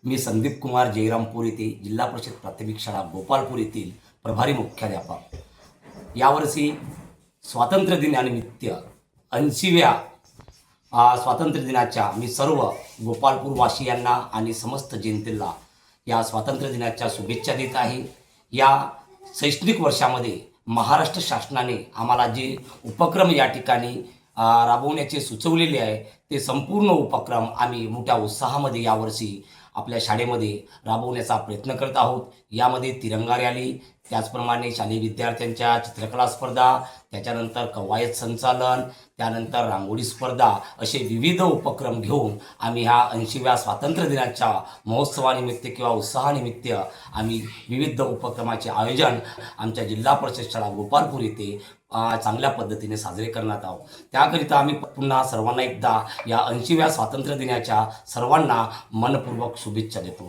मी संदीप कुमार जयरामपूर येथे जिल्हा परिषद प्राथमिक शाळा गोपालपूर येथील प्रभारी मुख्याध्यापक. यावर्षी स्वातंत्र्य दिनानिमित्त 80व्या स्वातंत्र्य दिनाच्या मी सर्व गोपालपूरवासियांना आणि समस्त जनतेला या स्वातंत्र्य दिनाच्या शुभेच्छा देत आहे. या शैक्षणिक वर्षामध्ये महाराष्ट्र शासनाने आम्हाला जे उपक्रम या ठिकाणी राबवण्याचे सुचवलेले आहे ते संपूर्ण उपक्रम आम्ही मोठ्या उत्साहामध्ये यावर्षी आपल्या शाळेमध्ये राबवण्याचा प्रयत्न करत आहोत. यामध्ये तिरंगा रॅली, त्याचप्रमाणे शालेय विद्यार्थ्यांच्या चित्रकला स्पर्धा, त्याच्यानंतर कवायत संचालन, त्यानंतर रांगोळी स्पर्धा असे विविध उपक्रम घेऊन आम्ही ह्या 80व्या स्वातंत्र्य दिनाच्या महोत्सवानिमित्त किंवा उत्साहानिमित्त आम्ही विविध उपक्रमाचे आयोजन आमच्या जिल्हा परिषद शाळा गोपालपूर येथे चांगल्या पद्धतीने साजरे करण्यात आहोत. त्याकरिता आम्ही पुन्हा सर्वांना एकदा या 80व्या स्वातंत्र्य दिनाच्या सर्वांना मनपूर्वक शुभेच्छा देतो.